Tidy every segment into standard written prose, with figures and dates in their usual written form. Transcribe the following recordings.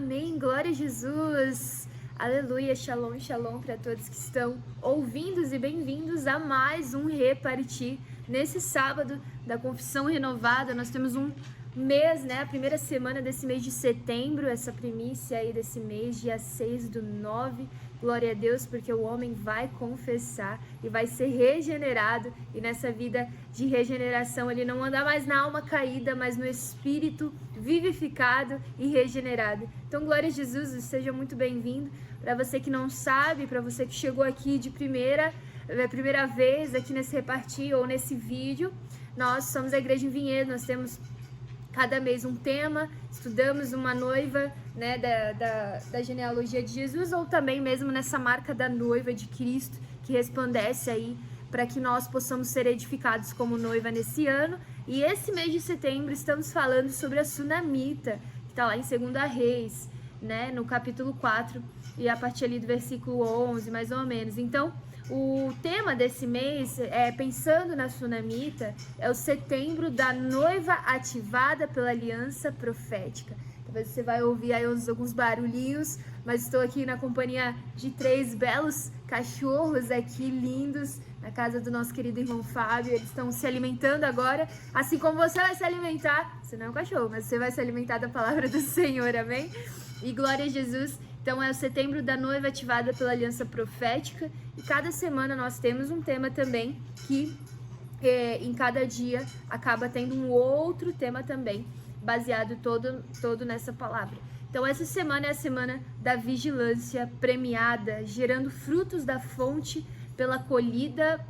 Amém, glória a Jesus. Aleluia, shalom, shalom para todos que estão ouvindo e bem-vindos a mais um Repartir. Nesse sábado da Confissão Renovada, nós temos um mês, né? A primeira semana desse mês de setembro, essa primícia aí desse mês, dia 6/9. Glória a Deus, porque o homem vai confessar e vai ser regenerado. E nessa vida de regeneração, ele não anda mais na alma caída, mas no espírito vivificado e regenerado. Então, glória a Jesus, seja muito bem-vindo. Para você que não sabe, para você que chegou aqui de primeira vez aqui nesse Repartir ou nesse vídeo, nós somos a Igreja em Vinhedo, nós temos cada mês um tema, estudamos uma noiva, né, da genealogia de Jesus, ou também mesmo nessa marca da noiva de Cristo, que resplandece aí para que nós possamos ser edificados como noiva nesse ano. E esse mês de setembro estamos falando sobre a Sunamita, que está lá em 2 Reis, né, no capítulo 4, e a partir ali do versículo 11, mais ou menos. Então, o tema desse mês, pensando na Sunamita, é o setembro da noiva ativada pela aliança profética. Talvez você vai ouvir aí alguns barulhinhos, mas estou aqui na companhia de 3 belos cachorros aqui, lindos, na casa do nosso querido irmão Fábio. Eles estão se alimentando agora, assim como você vai se alimentar. Você não é um cachorro, mas você vai se alimentar da palavra do Senhor, amém? E glória a Jesus. Então é o setembro da noiva ativada pela aliança profética, e cada semana nós temos um tema também que em cada dia acaba tendo um outro tema também, baseado todo nessa palavra. Então essa semana é a semana da vigilância premiada, gerando frutos da fonte pela colhida,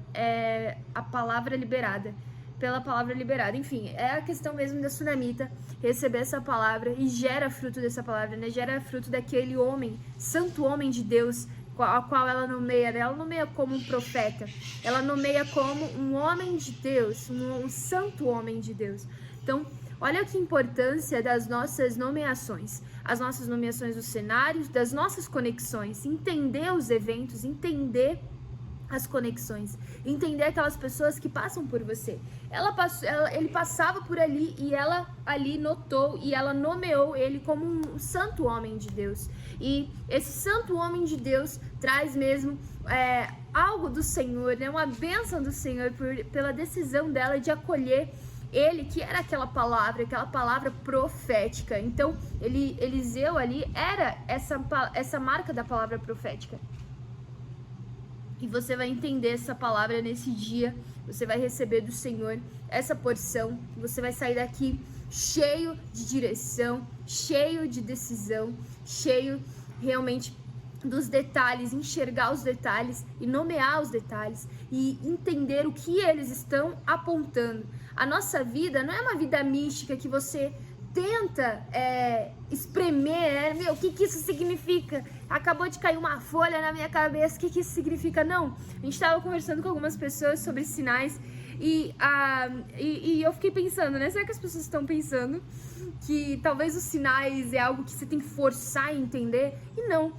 a palavra liberada. Pela palavra liberada, enfim, é a questão mesmo da Sunamita receber essa palavra e gera fruto dessa palavra, né? Gera fruto daquele homem, santo homem de Deus, a qual ela nomeia, né? Ela nomeia como um profeta, ela nomeia como um homem de Deus, um santo homem de Deus. Então, olha que importância das nossas nomeações, as nossas nomeações dos cenários, das nossas conexões, entender os eventos, entender as conexões, entender aquelas pessoas que passam por você. Ele passava por ali e ela ali notou e ela nomeou ele como um santo homem de Deus. E esse santo homem de Deus traz mesmo algo do Senhor, né? Uma bênção do Senhor pela decisão dela de acolher ele, que era aquela palavra profética. Então, Eliseu ali era essa marca da palavra profética. E você vai entender essa palavra nesse dia, você vai receber do Senhor essa porção, você vai sair daqui cheio de direção, cheio de decisão, cheio realmente dos detalhes, enxergar os detalhes e nomear os detalhes e entender o que eles estão apontando. A nossa vida não é uma vida mística que você tenta espremer, o que isso significa? Acabou de cair uma folha na minha cabeça, o que isso significa? Não, a gente estava conversando com algumas pessoas sobre sinais e eu fiquei pensando, né? Será que as pessoas estão pensando que talvez os sinais é algo que você tem que forçar a entender? E não.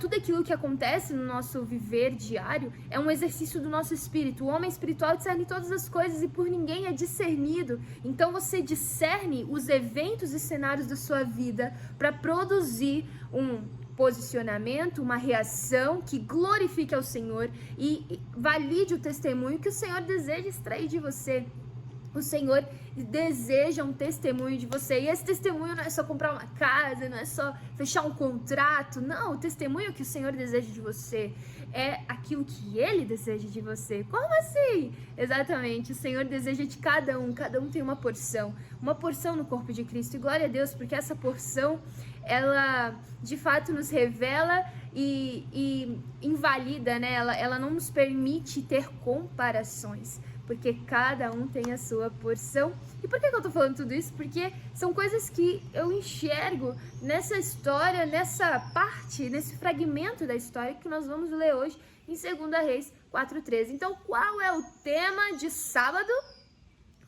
Tudo aquilo que acontece no nosso viver diário é um exercício do nosso espírito. O homem espiritual discerne todas as coisas e por ninguém é discernido. Então você discerne os eventos e cenários da sua vida para produzir um posicionamento, uma reação que glorifique ao Senhor e valide o testemunho que o Senhor deseja extrair de você. O Senhor deseja um testemunho de você. E esse testemunho não é só comprar uma casa, não é só fechar um contrato. Não, o testemunho que o Senhor deseja de você é aquilo que Ele deseja de você. Como assim? Exatamente, o Senhor deseja de cada um tem uma porção no corpo de Cristo. E glória a Deus, porque essa porção, ela de fato nos revela e invalida, né? Ela não nos permite ter comparações, porque cada um tem a sua porção. E por que eu tô falando tudo isso? Porque são coisas que eu enxergo nessa história, nessa parte, nesse fragmento da história que nós vamos ler hoje em 2 Reis 4:13. Então, qual é o tema de sábado?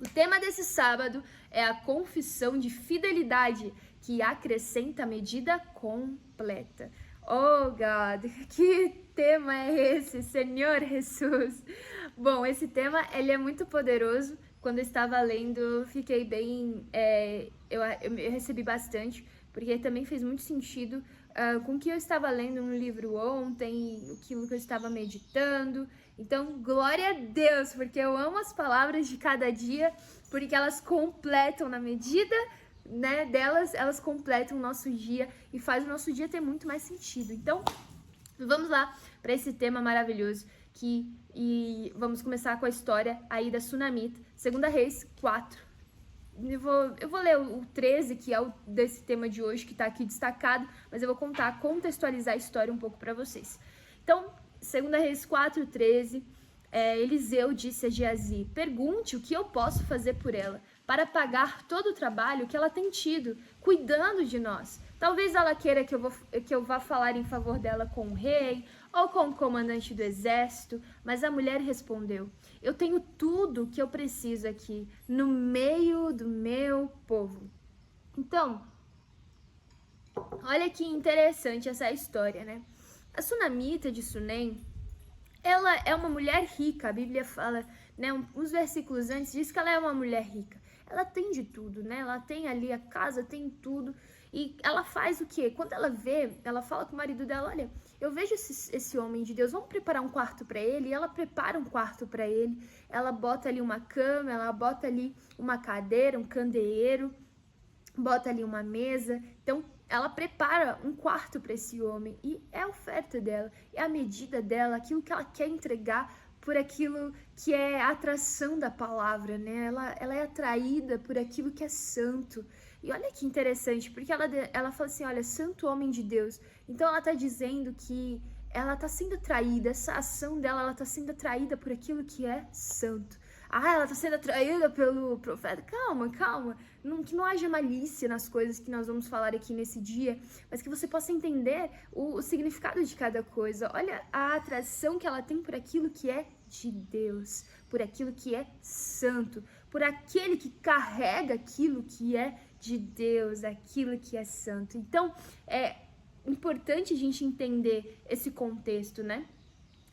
O tema desse sábado é a confissão de fidelidade que acrescenta a medida completa. Oh, God, que tema é esse, Senhor Jesus? Bom, esse tema, ele é muito poderoso. Quando eu estava lendo, fiquei bem... eu recebi bastante, porque também fez muito sentido com o que eu estava lendo no livro ontem, aquilo que eu estava meditando. Então, glória a Deus, porque eu amo as palavras de cada dia, porque elas completam na medida, né, delas, elas completam o nosso dia e faz o nosso dia ter muito mais sentido. Então, vamos lá para esse tema maravilhoso e vamos começar com a história aí da Sunamita, 2 Reis 4. Eu vou ler o 13, que é o desse tema de hoje, que está aqui destacado, mas eu vou contextualizar a história um pouco para vocês. Então, 2 Reis 4, 13, Eliseu disse a Geazi: pergunte o que eu posso fazer por ela, para pagar todo o trabalho que ela tem tido, cuidando de nós. Talvez ela queira que eu vá falar em favor dela com o rei ou com o comandante do exército, mas a mulher respondeu: eu tenho tudo o que eu preciso aqui, no meio do meu povo. Então, olha que interessante essa história, né? A Sunamita de Sunem, ela é uma mulher rica. A Bíblia fala, né, uns versículos antes, diz que ela é uma mulher rica. Ela tem de tudo, né? Ela tem ali a casa, tem tudo. E ela faz o quê? Quando ela vê, ela fala com o marido dela: olha, eu vejo esse homem de Deus, vamos preparar um quarto para ele. E ela prepara um quarto para ele. Ela bota ali uma cama, ela bota ali uma cadeira, um candeeiro, bota ali uma mesa. Então, ela prepara um quarto para esse homem. E é a oferta dela, é a medida dela, aquilo que ela quer entregar por aquilo que é a atração da palavra, né? Ela é atraída por aquilo que é santo. E olha que interessante, porque ela fala assim: olha, santo homem de Deus. Então ela está dizendo que ela está sendo atraída, essa ação dela, ela está sendo atraída por aquilo que é santo. Ah, ela está sendo atraída pelo profeta. Calma, que não haja malícia nas coisas que nós vamos falar aqui nesse dia, mas que você possa entender o significado de cada coisa. Olha a atração que ela tem por aquilo que é de Deus, por aquilo que é santo, por aquele que carrega aquilo que é de Deus, aquilo que é santo. Então, é importante a gente entender esse contexto, né?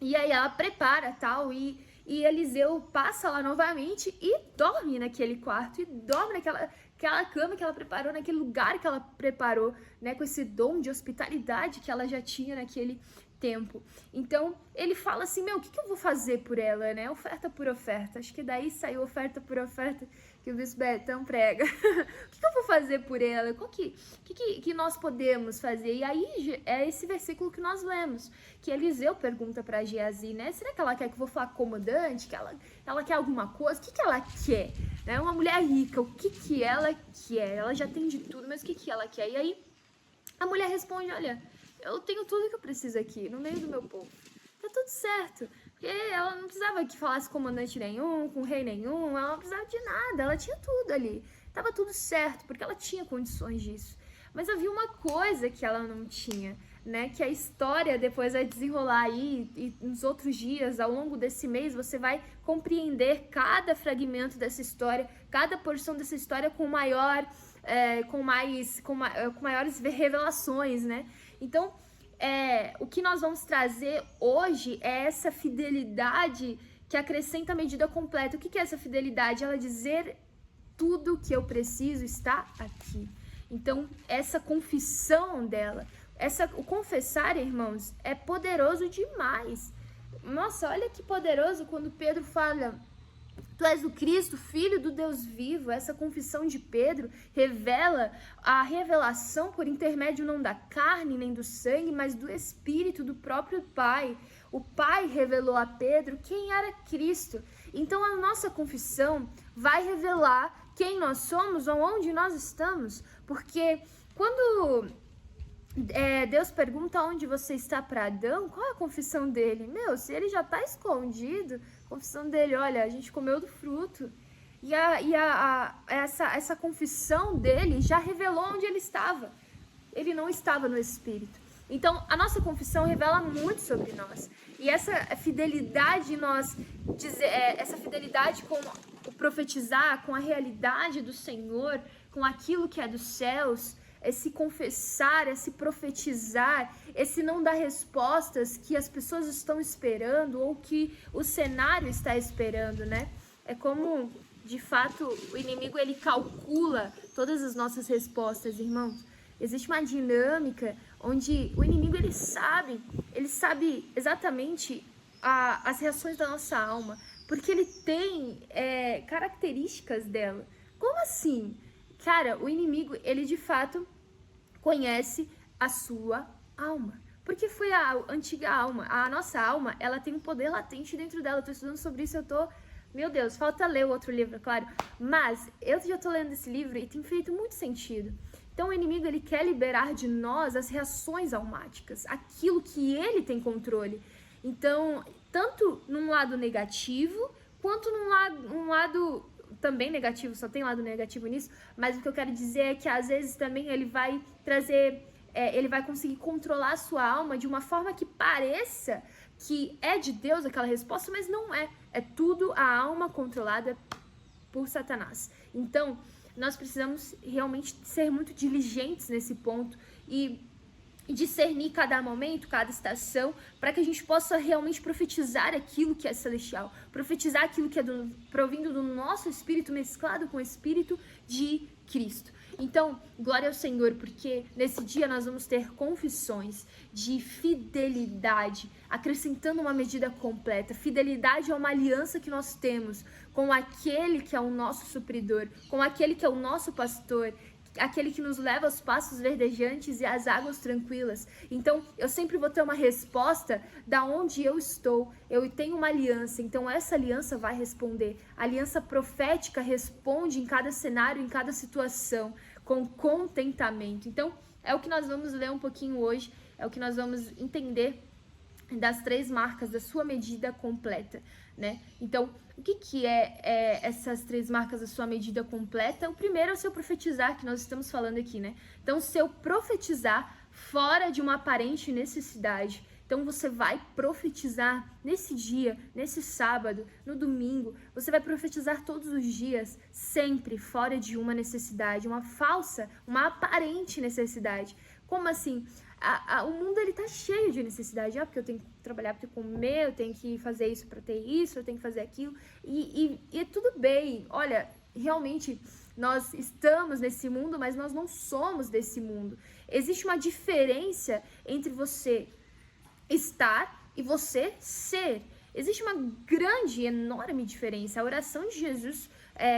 E aí ela prepara tal, e Eliseu passa lá novamente e dorme naquele quarto, e dorme naquela cama que ela preparou, naquele lugar que ela preparou, né? Com esse dom de hospitalidade que ela já tinha naquele tempo. Então, ele fala assim: meu, o que eu vou fazer por ela, né? Oferta por oferta. Acho que daí saiu oferta por oferta que o bispo Betão prega. O que eu vou fazer por ela? O que nós podemos fazer? E aí é esse versículo que nós lemos, que Eliseu pergunta para Geazi, né? Será que ela quer que eu vou falar comandante? Que ela quer alguma coisa? O que ela quer? Né? Uma mulher rica, o que ela quer? Ela já tem de tudo, mas o que ela quer? E aí a mulher responde: olha, eu tenho tudo que eu preciso aqui, no meio do meu povo. Tá tudo certo. Porque ela não precisava que falasse comandante nenhum, com rei nenhum, ela não precisava de nada, ela tinha tudo ali. Tava tudo certo, porque ela tinha condições disso. Mas havia uma coisa que ela não tinha, né? Que a história depois vai desenrolar aí, e nos outros dias, ao longo desse mês, você vai compreender cada fragmento dessa história, cada porção dessa história com maiores revelações, né? Então, o que nós vamos trazer hoje é essa fidelidade que acrescenta a medida completa. O que é essa fidelidade? Ela dizer: tudo que eu preciso está aqui. Então, essa confissão dela, o confessar, irmãos, é poderoso demais. Nossa, olha que poderoso quando Pedro fala: tu és o Cristo, Filho do Deus vivo. Essa confissão de Pedro revela a revelação por intermédio não da carne nem do sangue, mas do Espírito, do próprio Pai. O Pai revelou a Pedro quem era Cristo. Então a nossa confissão vai revelar quem nós somos ou onde nós estamos. Porque quando Deus pergunta onde você está para Adão, qual é a confissão dele? Meu, se ele já está escondido, a confissão dele: olha, a gente comeu do fruto. E essa confissão dele já revelou onde ele estava. Ele não estava no Espírito. Então, a nossa confissão revela muito sobre nós. E essa fidelidade essa fidelidade com o profetizar, com a realidade do Senhor, com aquilo que é dos céus, esse confessar, esse profetizar, esse não dar respostas que as pessoas estão esperando ou que o cenário está esperando, né? É como, de fato, o inimigo, ele calcula todas as nossas respostas, irmãos. existe uma dinâmica onde o inimigo, ele sabe exatamente as reações da nossa alma, porque ele tem características dela. Como assim? Cara, o inimigo, ele de fato conhece a sua alma. Porque foi a antiga alma. A nossa alma, ela tem um poder latente dentro dela. Eu tô estudando sobre isso, meu Deus, falta ler o outro livro, claro. Mas eu já tô lendo esse livro e tem feito muito sentido. Então o inimigo, ele quer liberar de nós as reações almáticas, aquilo que ele tem controle. Então, tanto num lado negativo, quanto num lado também negativo, só tem lado negativo nisso, mas o que eu quero dizer é que às vezes também ele vai trazer, ele vai conseguir controlar a sua alma de uma forma que pareça que é de Deus aquela resposta, mas não é. É tudo a alma controlada por Satanás. Então, nós precisamos realmente ser muito diligentes nesse ponto e discernir cada momento, cada estação, para que a gente possa realmente profetizar aquilo que é celestial, profetizar aquilo que é provindo do nosso espírito mesclado com o espírito de Cristo. Então, glória ao Senhor, porque nesse dia nós vamos ter confissões de fidelidade, acrescentando uma medida completa. Fidelidade é uma aliança que nós temos com aquele que é o nosso supridor, com aquele que é o nosso pastor, aquele que nos leva aos pastos verdejantes e às águas tranquilas. Então, eu sempre vou ter uma resposta da onde eu estou. Eu tenho uma aliança, então essa aliança vai responder. A aliança profética responde em cada cenário, em cada situação, com contentamento. Então, é o que nós vamos ler um pouquinho hoje, é o que nós vamos entender das 3 marcas da sua medida completa, né? Então, o que é essas 3 marcas da sua medida completa? O primeiro é o seu profetizar, que nós estamos falando aqui, né? Então, o seu profetizar fora de uma aparente necessidade. Então, você vai profetizar nesse dia, nesse sábado, no domingo. Você vai profetizar todos os dias, sempre fora de uma necessidade, uma falsa, uma aparente necessidade. Como assim? O mundo, ele tá cheio de necessidade. Porque eu tenho que trabalhar para comer, eu tenho que fazer isso para ter isso, eu tenho que fazer aquilo. E é tudo bem. Olha, realmente, nós estamos nesse mundo, mas nós não somos desse mundo. Existe uma diferença entre você estar e você ser. Existe uma grande, enorme diferença. A oração de Jesus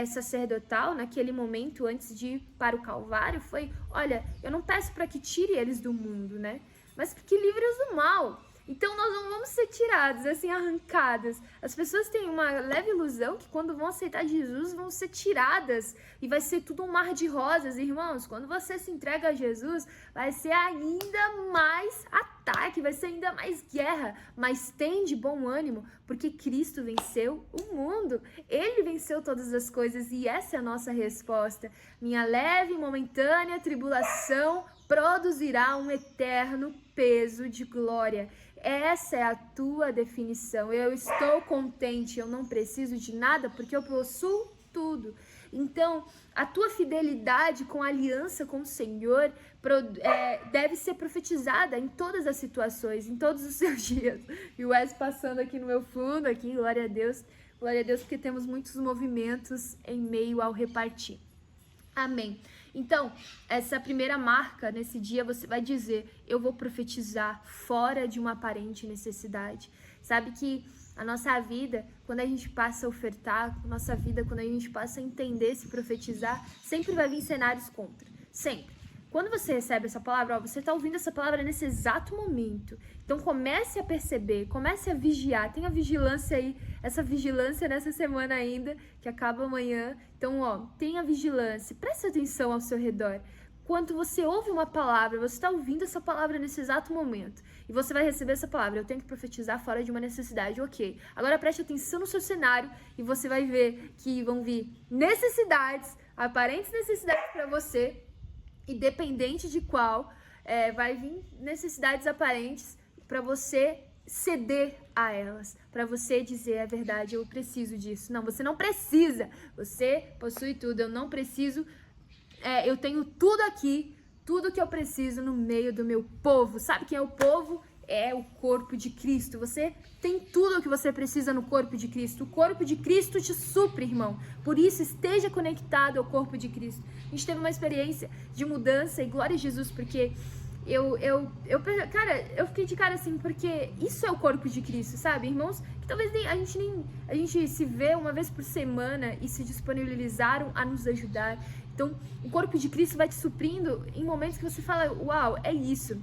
sacerdotal, naquele momento antes de ir para o Calvário, foi: olha, eu não peço para que tire eles do mundo, né? Mas que livre-os do mal. Então nós não vamos ser tirados, assim, arrancadas. As pessoas têm uma leve ilusão que quando vão aceitar Jesus, vão ser tiradas e vai ser tudo um mar de rosas. Irmãos, quando você se entrega a Jesus, vai ser ainda mais ataque, vai ser ainda mais guerra. Mas tem de bom ânimo, porque Cristo venceu o mundo. Ele venceu todas as coisas e essa é a nossa resposta. Minha leve e momentânea tribulação produzirá um eterno peso de glória. Essa é a tua definição. Eu estou contente, eu não preciso de nada porque eu possuo tudo. Então, a tua fidelidade com a aliança com o Senhor deve ser profetizada em todas as situações, em todos os seus dias. E o Wes passando aqui no meu fundo, aqui, glória a Deus, porque temos muitos movimentos em meio ao repartir. Amém. Então, essa primeira marca, nesse dia, você vai dizer: eu vou profetizar fora de uma aparente necessidade. Sabe que a nossa vida, quando a gente passa a ofertar, a nossa vida, quando a gente passa a entender, se profetizar, sempre vai vir cenários contra. Sempre. Quando você recebe essa palavra, você está ouvindo essa palavra nesse exato momento. Então comece a perceber, comece a vigiar, tenha vigilância aí, essa vigilância nessa semana ainda, que acaba amanhã. Então, tenha vigilância, preste atenção ao seu redor. Quando você ouve uma palavra, você está ouvindo essa palavra nesse exato momento. E você vai receber essa palavra: eu tenho que profetizar fora de uma necessidade, ok. Agora preste atenção no seu cenário e você vai ver que vão vir necessidades, aparentes necessidades para você. Independente de qual, vai vir necessidades aparentes para você ceder a elas, para você dizer: é verdade, eu preciso disso. Não, você não precisa, você possui tudo, eu não preciso, eu tenho tudo aqui, tudo que eu preciso no meio do meu povo. Sabe quem é o povo? é o corpo de Cristo. Você tem tudo o que você precisa no corpo de Cristo. O corpo de Cristo te supre, irmão. Por isso, esteja conectado ao corpo de Cristo. A gente teve uma experiência de mudança, e glória a Jesus, porque eu fiquei de cara assim, porque isso é o corpo de Cristo, sabe, irmãos? Que talvez a gente se vê uma vez por semana e se disponibilizaram a nos ajudar. Então, o corpo de Cristo vai te suprindo em momentos que você fala, uau, é isso.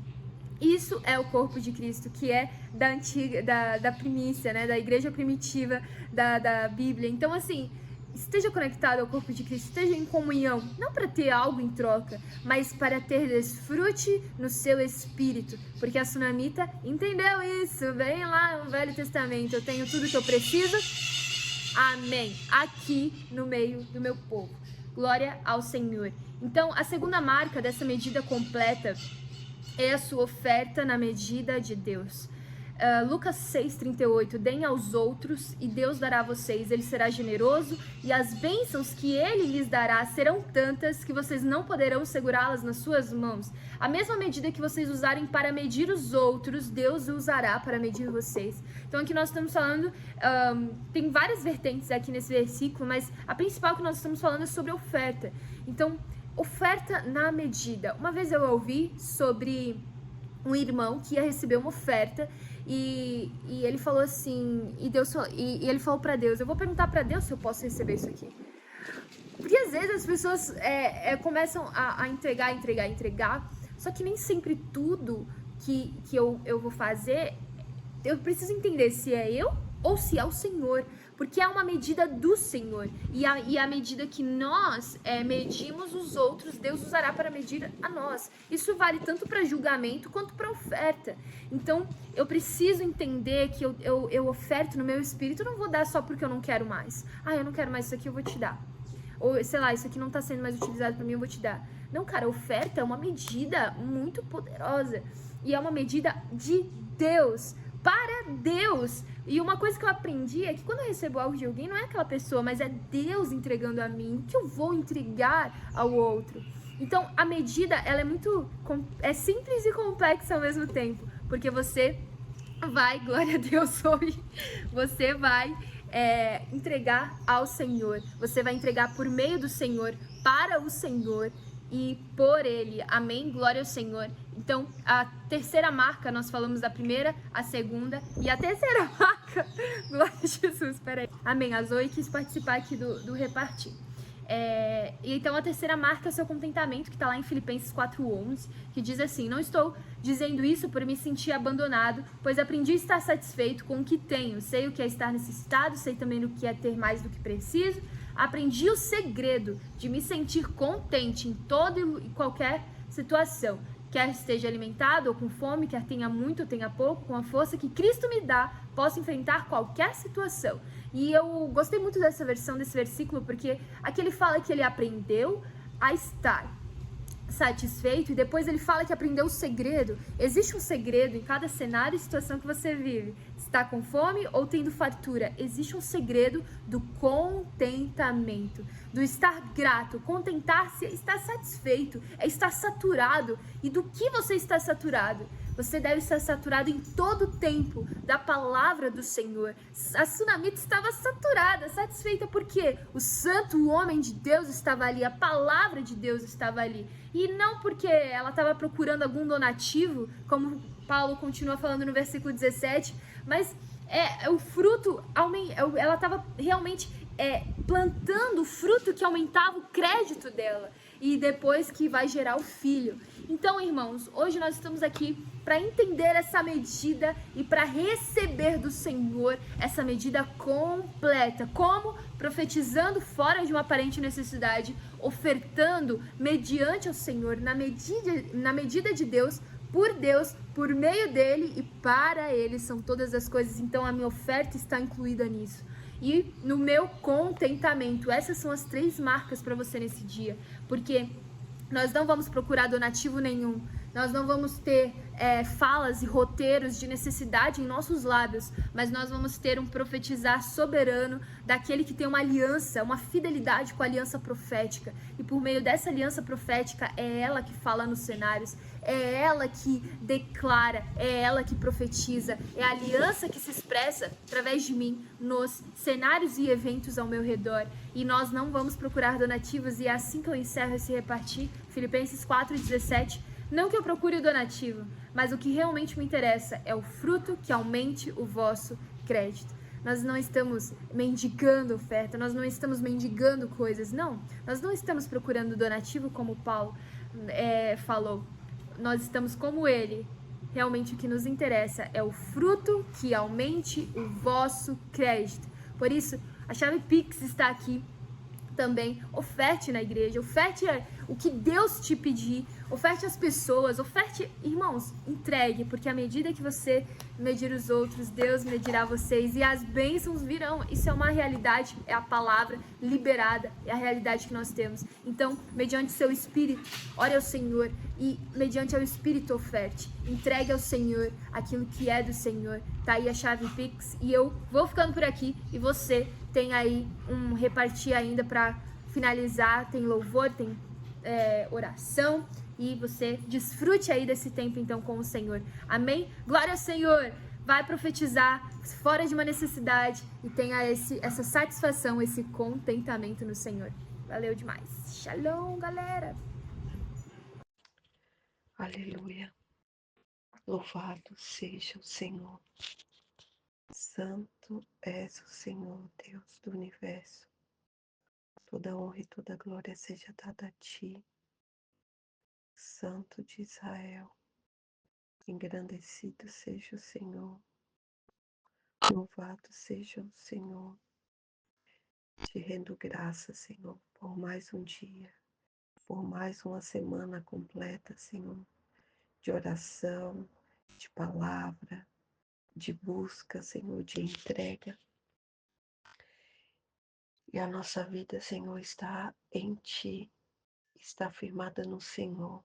Isso é o corpo de Cristo, que é da primícia, né, da igreja primitiva da Bíblia. Então, assim, esteja conectado ao corpo de Cristo, esteja em comunhão, não para ter algo em troca, mas para ter desfrute no seu espírito, porque a sunamita entendeu isso, bem lá no Velho Testamento, eu tenho tudo que eu preciso, amém, aqui no meio do meu povo, glória ao Senhor. Então, a segunda marca dessa medida completa é a sua oferta na medida de Deus. Lucas 6,38, deem aos outros e Deus dará a vocês, ele será generoso e as bênçãos que ele lhes dará serão tantas que vocês não poderão segurá-las nas suas mãos. A mesma medida que vocês usarem para medir os outros, Deus usará para medir vocês. Então aqui nós estamos falando, tem várias vertentes aqui nesse versículo, mas a principal que nós estamos falando é sobre oferta. Então, oferta na medida. Uma vez eu ouvi sobre um irmão que ia receber uma oferta e ele falou assim, e ele falou para Deus, eu vou perguntar para Deus se eu posso receber isso aqui. Porque às vezes as pessoas começam a entregar, só que nem sempre tudo que eu vou fazer, eu preciso entender se é eu ou se é o Senhor, porque é uma medida do Senhor, e a medida que nós medimos os outros, Deus usará para medir a nós. Isso vale tanto para julgamento quanto para oferta. Então, eu preciso entender que eu oferto no meu espírito, eu não vou dar só porque eu não quero mais. Eu não quero mais isso aqui, eu vou te dar. Ou, sei lá, isso aqui não está sendo mais utilizado para mim, eu vou te dar. Não, cara, oferta é uma medida muito poderosa, e é uma medida de Deus, para Deus. E uma coisa que eu aprendi é que quando eu recebo algo de alguém, não é aquela pessoa, mas é Deus entregando a mim, que eu vou entregar ao outro. Então, a medida, ela é simples e complexa ao mesmo tempo, porque você vai, glória a Deus, você vai entregar ao Senhor, você vai entregar por meio do Senhor, para o Senhor e por Ele, amém, glória ao Senhor. Então, a terceira marca, nós falamos da primeira, a segunda e a terceira marca, glória a Jesus, peraí, amém, a Zoe quis participar aqui do repartir. Então a terceira marca é o seu contentamento, que está lá em Filipenses 4:11, que diz assim: não estou dizendo isso por me sentir abandonado, pois aprendi a estar satisfeito com o que tenho, sei o que é estar necessitado, sei também o que é ter mais do que preciso, aprendi o segredo de me sentir contente em toda e qualquer situação, quer esteja alimentado ou com fome, quer tenha muito ou tenha pouco, com a força que Cristo me dá, posso enfrentar qualquer situação. E eu gostei muito dessa versão, desse versículo, porque aqui ele fala que ele aprendeu a estar satisfeito, e depois ele fala que aprendeu o segredo. Existe um segredo em cada cenário e situação que você vive. Está com fome ou tendo fartura, existe um segredo do contentamento, do estar grato. Contentar-se é estar satisfeito, é estar saturado. E do que você está saturado? Você deve estar saturado em todo o tempo da palavra do Senhor. A sunamita estava saturada, satisfeita, porque o santo, o homem de Deus estava ali, a palavra de Deus estava ali. E não porque ela estava procurando algum donativo, como Paulo continua falando no versículo 17, mas o fruto, ela estava realmente plantando o fruto que aumentava o crédito dela, e depois que vai gerar o filho. Então, irmãos, hoje nós estamos aqui para entender essa medida e para receber do Senhor essa medida completa. Como? Profetizando fora de uma aparente necessidade, ofertando mediante ao Senhor, na medida de Deus, por meio dele e para ele são todas as coisas. Então a minha oferta está incluída nisso. E no meu contentamento, essas são as 3 marcas para você nesse dia, porque nós não vamos procurar donativo nenhum. Nós não vamos ter falas e roteiros de necessidade em nossos lábios, mas nós vamos ter um profetizar soberano daquele que tem uma aliança, uma fidelidade com a aliança profética. E por meio dessa aliança profética, é ela que fala nos cenários, é ela que declara, é ela que profetiza, é a aliança que se expressa através de mim nos cenários e eventos ao meu redor. E nós não vamos procurar donativos, e é assim que eu encerro esse repartir, Filipenses 4:17. Não que eu procure o donativo, mas o que realmente me interessa é o fruto que aumente o vosso crédito. Nós não estamos mendigando oferta, nós não estamos mendigando coisas, não. Nós não estamos procurando donativo como Paulo falou. Nós estamos como ele. Realmente o que nos interessa é o fruto que aumente o vosso crédito. Por isso, a chave Pix está aqui também. Oferte na igreja, oferte o que Deus te pedir, oferte as pessoas, oferte, irmãos, entregue, porque à medida que você medir os outros, Deus medirá vocês e as bênçãos virão. Isso é uma realidade, é a palavra liberada, é a realidade que nós temos. Então, mediante seu espírito, ore ao Senhor e mediante o espírito oferte, entregue ao Senhor aquilo que é do Senhor. Tá aí a chave Pix e eu vou ficando por aqui e você tem aí um repartir ainda para finalizar, tem louvor, tem oração e você desfrute aí desse tempo então com o Senhor. Amém? Glória ao Senhor! Vai profetizar fora de uma necessidade e tenha essa satisfação, esse contentamento no Senhor. Valeu demais. Shalom, galera! Aleluia. Louvado seja o Senhor. Santo és o Senhor, Deus do universo. Toda honra e toda glória seja dada a ti, Santo de Israel. Engrandecido seja o Senhor. Louvado seja o Senhor. Te rendo graça, Senhor, por mais um dia, por mais uma semana completa, Senhor, de oração, de palavra, de busca, Senhor, de entrega. E a nossa vida, Senhor, está em Ti, está firmada no Senhor.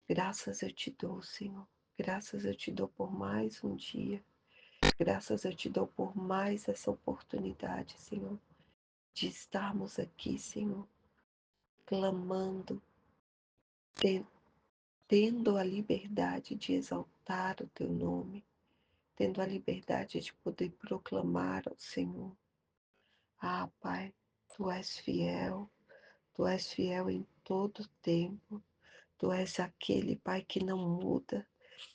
Graças eu te dou, Senhor. Graças eu te dou por mais um dia. Graças eu te dou por mais essa oportunidade, Senhor, de estarmos aqui, Senhor, clamando, tendo a liberdade de exaltar o Teu nome, tendo a liberdade de poder proclamar ao Senhor. Ah, Pai, Tu és fiel em todo tempo. Tu és aquele, Pai, que não muda.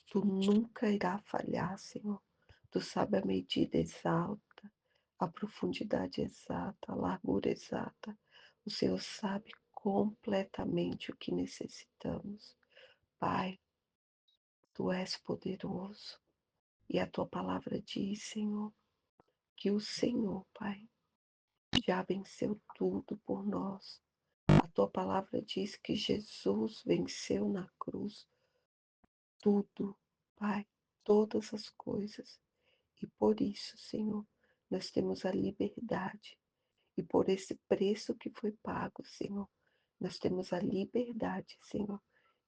Tu nunca irá falhar, Senhor. Tu sabe a medida exata, a profundidade exata, a largura exata. O Senhor sabe completamente o que necessitamos. Pai, Tu és poderoso. E a Tua palavra diz, Senhor, que o Senhor, Pai, já venceu tudo por nós. A Tua palavra diz que Jesus venceu na cruz tudo, Pai, todas as coisas. E por isso, Senhor, nós temos a liberdade. E por esse preço que foi pago, Senhor, nós temos a liberdade, Senhor,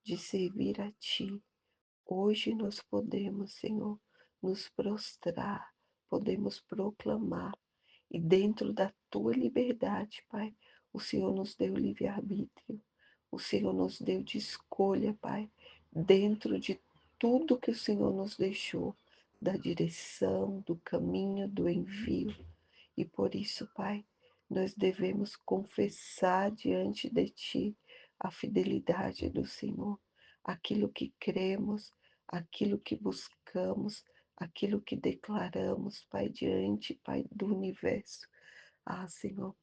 de servir a Ti. Hoje nós podemos, Senhor, nos prostrar, podemos proclamar. E dentro da Tua liberdade, Pai, o Senhor nos deu livre-arbítrio. O Senhor nos deu de escolha, Pai, dentro de tudo que o Senhor nos deixou, da direção, do caminho, do envio. E por isso, Pai, nós devemos confessar diante de Ti a fidelidade do Senhor, aquilo que cremos, aquilo que buscamos, aquilo que declaramos, Pai, diante, Pai, do universo. Ah, Senhor,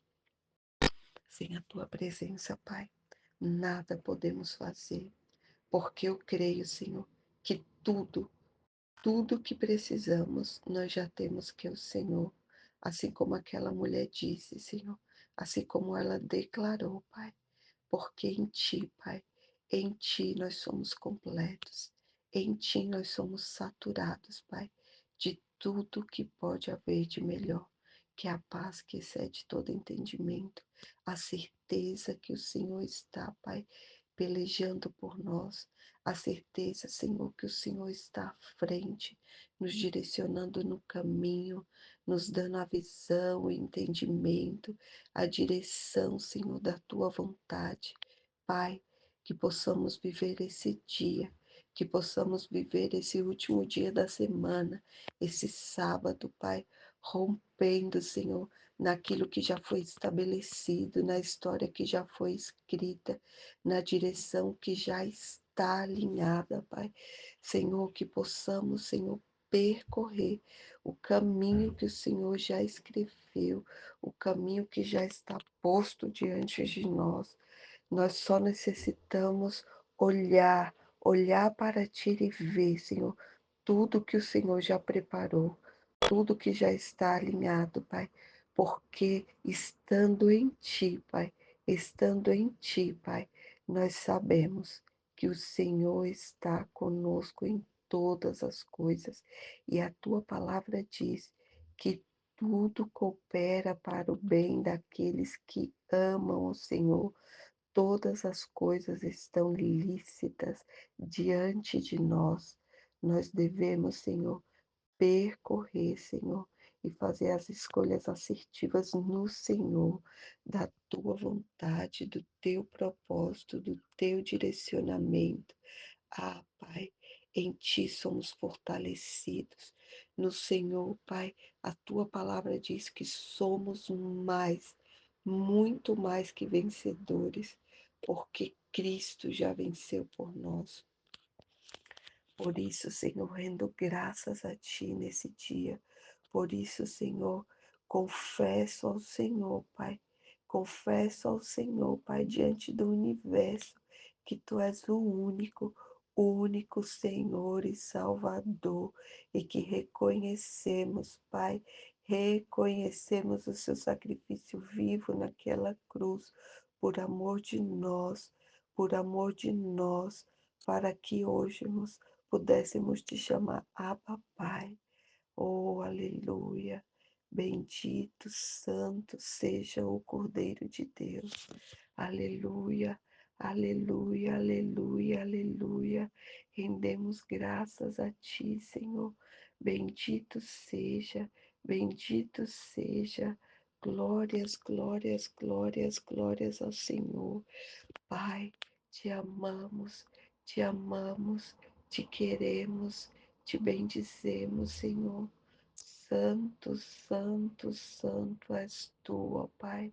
sem a Tua presença, Pai, nada podemos fazer, porque eu creio, Senhor, que tudo que precisamos, nós já temos que é o Senhor. Assim como aquela mulher disse, Senhor, assim como ela declarou, Pai, porque em Ti, Pai, em Ti nós somos completos, em Ti nós somos saturados, Pai, de tudo que pode haver de melhor, que é a paz que excede todo entendimento, a certeza que o Senhor está, Pai, pelejando por nós, a certeza, Senhor, que o Senhor está à frente, nos direcionando no caminho, nos dando a visão, o entendimento, a direção, Senhor, da tua vontade. Pai, que possamos viver esse dia, que possamos viver esse último dia da semana, esse sábado, Pai, rompendo, Senhor, naquilo que já foi estabelecido, na história que já foi escrita, na direção que já está alinhada, Pai. Senhor, que possamos, Senhor, percorrer o caminho que o Senhor já escreveu, o caminho que já está posto diante de nós. Nós só necessitamos olhar, olhar para ti e ver, Senhor, tudo que o Senhor já preparou, tudo que já está alinhado, Pai, porque estando em ti, Pai, estando em ti, Pai, nós sabemos que o Senhor está conosco em todas as coisas e a tua palavra diz que tudo coopera para o bem daqueles que amam o Senhor. Todas as coisas estão lícitas diante de nós. Nós devemos, Senhor, percorrer, Senhor, e fazer as escolhas assertivas no Senhor, da tua vontade, do teu propósito, do teu direcionamento. Ah, Pai, em ti somos fortalecidos. No Senhor, Pai, a tua palavra diz que somos mais, muito mais que vencedores, porque Cristo já venceu por nós. Por isso, Senhor, rendo graças a Ti nesse dia. Por isso, Senhor, confesso ao Senhor, Pai. Confesso ao Senhor, Pai, diante do universo, que Tu és o único Senhor e Salvador, e que reconhecemos, Pai, reconhecemos o Seu sacrifício vivo naquela cruz, por amor de nós, por amor de nós, para que hoje nos pudéssemos te chamar Abba Pai. Oh, aleluia! Bendito, santo seja o Cordeiro de Deus. Aleluia, aleluia, aleluia, aleluia. Rendemos graças a ti, Senhor. Bendito seja, bendito seja. Glórias, glórias, glórias, glórias ao Senhor. Pai, te amamos, te queremos, te bendizemos, Senhor. Santo, santo, santo és tu, ó Pai,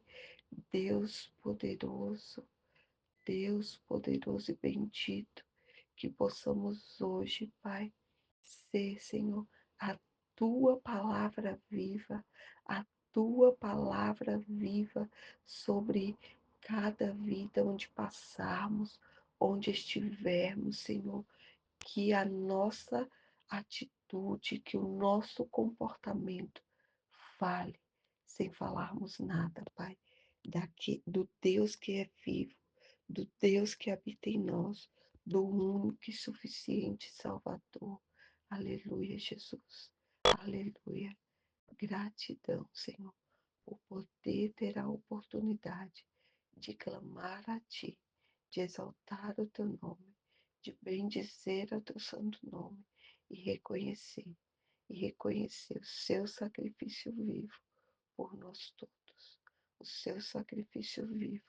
Deus poderoso e bendito, que possamos hoje, Pai, ser, Senhor, a tua palavra viva, a tua palavra viva sobre cada vida onde passarmos, onde estivermos, Senhor, que a nossa atitude, que o nosso comportamento fale, sem falarmos nada, Pai, do Deus que é vivo, do Deus que habita em nós, do único e suficiente Salvador. Aleluia, Jesus. Aleluia. Gratidão, Senhor, por poder ter a oportunidade de clamar a Ti, de exaltar o Teu nome, de bendizer o Teu santo nome e reconhecer o Seu sacrifício vivo por nós todos, o Seu sacrifício vivo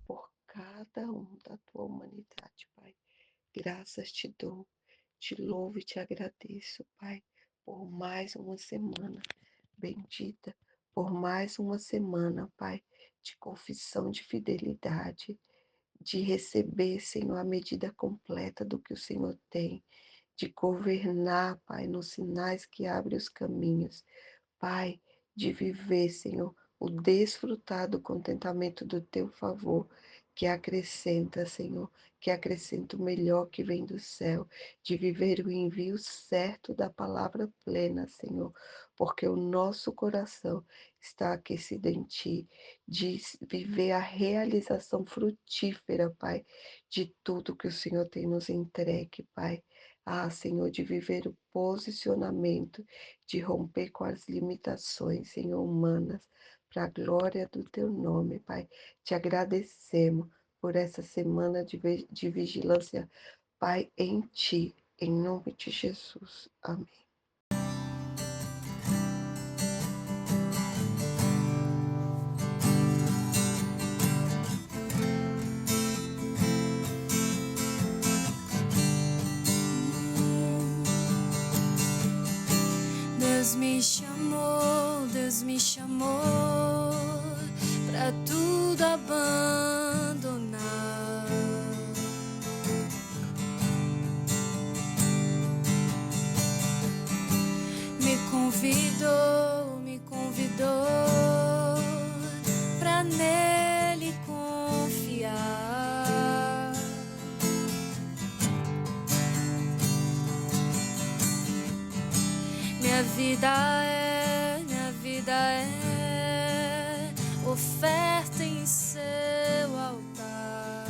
por cada um da Tua humanidade, Pai. Graças te dou, te louvo e te agradeço, Pai, por mais uma semana bendita, por mais uma semana, Pai, de confissão de fidelidade, de receber, Senhor, a medida completa do que o Senhor tem, de governar, Pai, nos sinais que abrem os caminhos, Pai, de viver, Senhor, o desfrutar do contentamento do teu favor, que acrescenta, Senhor, que acrescenta o melhor que vem do céu, de viver o envio certo da palavra plena, Senhor, porque o nosso coração está aquecido em Ti, de viver a realização frutífera, Pai, de tudo que o Senhor tem nos entregue, Pai. Ah, Senhor, de viver o posicionamento, de romper com as limitações, Senhor, humanas, para a glória do Teu nome, Pai. Te agradecemos por essa semana de vigilância, Pai, em Ti, em nome de Jesus. Amém. Deus me chamou pra tudo abandonar. Me convidou pra nele confiar. Minha vida é oferta em seu altar.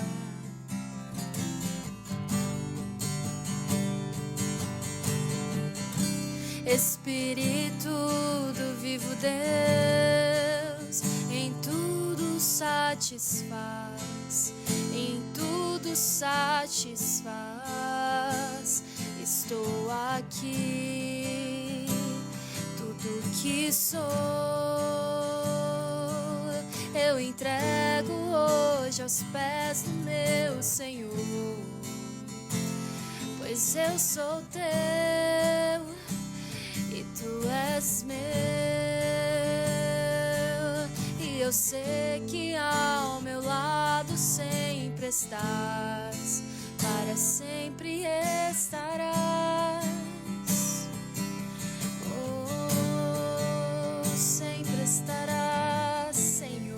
Espírito do vivo Deus, em tudo satisfaz, em tudo satisfaz. Estou aqui, tudo que sou, eu entrego hoje aos pés do meu Senhor, pois eu sou teu e tu és meu, e eu sei que ao meu lado sempre estás, para sempre estarás. Oh, sempre estarás, Senhor.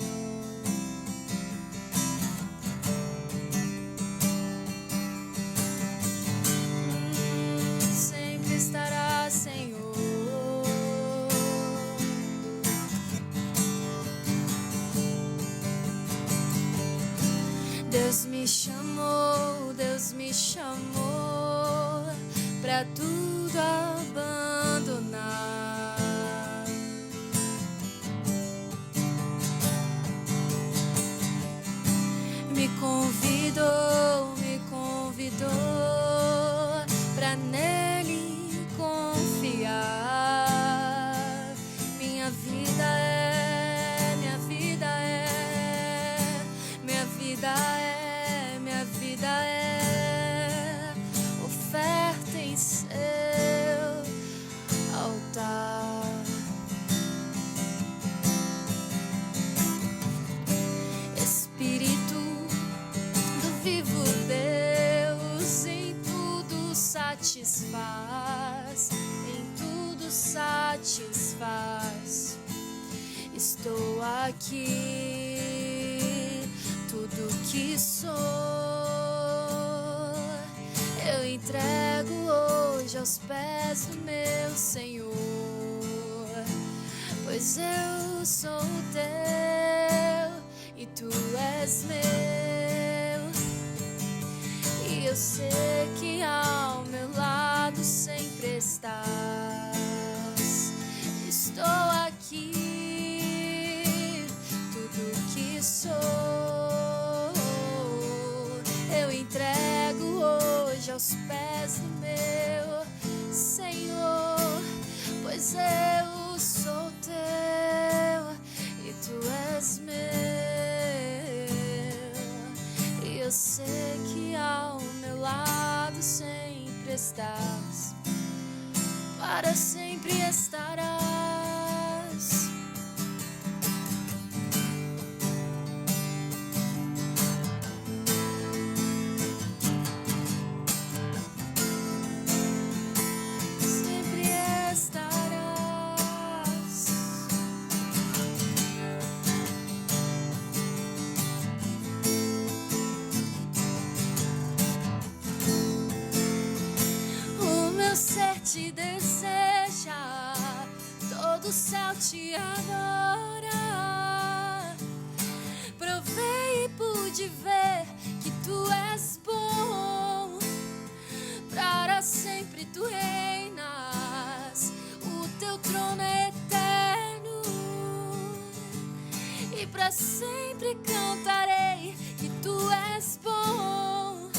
Sempre estarás, Senhor. Deus me chamou pra tudo abandonar. Me convidou pra nele confiar. Minha vida é oferta em seu altar. Espírito do vivo Deus, em tudo satisfaz, em tudo satisfaz. Estou aqui, tudo que sou, eu entrego hoje aos pés do meu Senhor, pois eu sou teu e tu és meu, e eu sei que ao meu lado sempre estás. Estou aqui, tudo que sou, eu entrego hoje aos pés do meu Senhor, pois eu sou teu e tu és meu, e eu sei que ao meu lado sempre estás, para sempre estarás. pra sempre cantarei que tu és bom.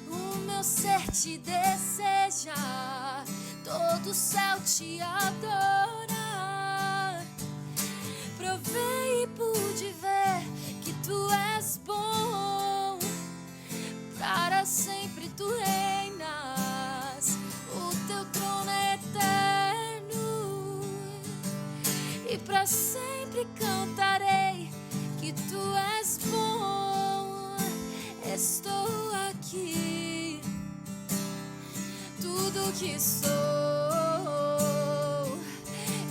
O meu ser te deseja, todo o céu te adora. Provei e pude ver que tu és bom, para sempre tu reinas, o teu trono é eterno, e para sempre cantarei que tu és bom. Estou aqui, tudo que sou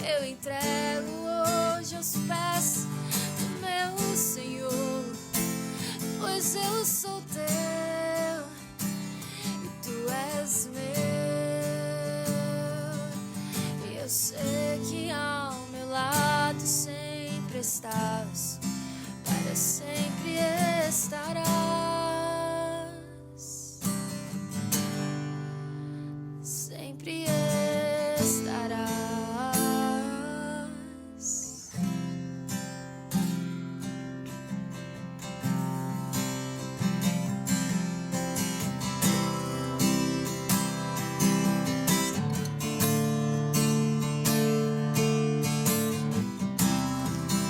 eu entrego hoje aos pés do meu Senhor, pois eu sou teu e tu és meu. E eu sei que ao meu lado sempre estás, para sempre estarás, sempre estarás.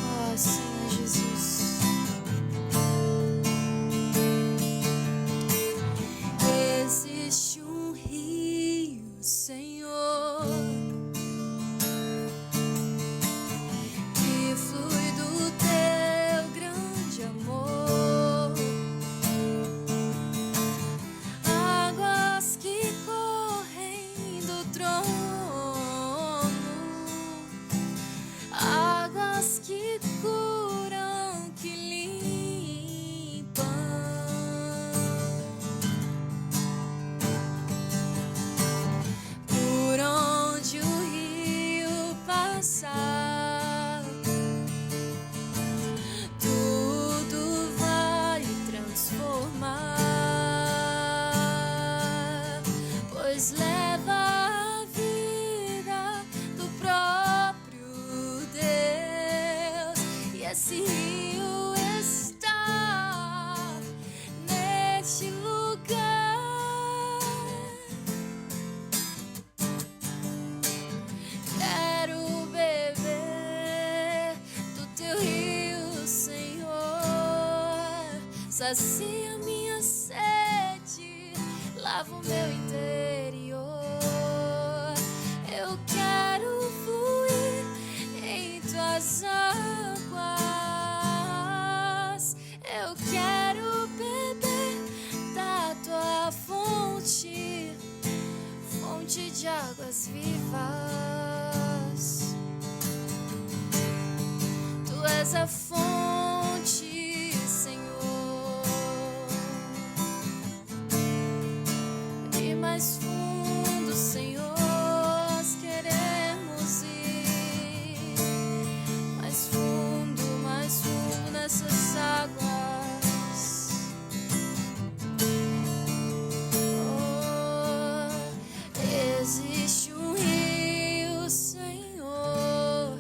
Ó Senhor Jesus, existe um rio, Senhor, que flui do teu grande amor, águas que correm do trono, águas que curam, que limpam. Por onde o rio passar, tudo vai transformar, pois leva a vida do próprio Deus, e esse rio está neste lugar. Quero beber do teu rio, Senhor, sacia minha sede, lava o meu interior. Eu quero fluir em tuas águas, eu quero beber da tua fonte, fonte de águas vivas. Tu és a fonte, Senhor, e mais fundo, Senhor, nós queremos ir mais fundo nessas águas. Oh, existe um rio, Senhor,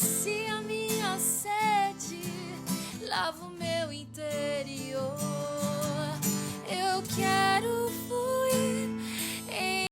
assim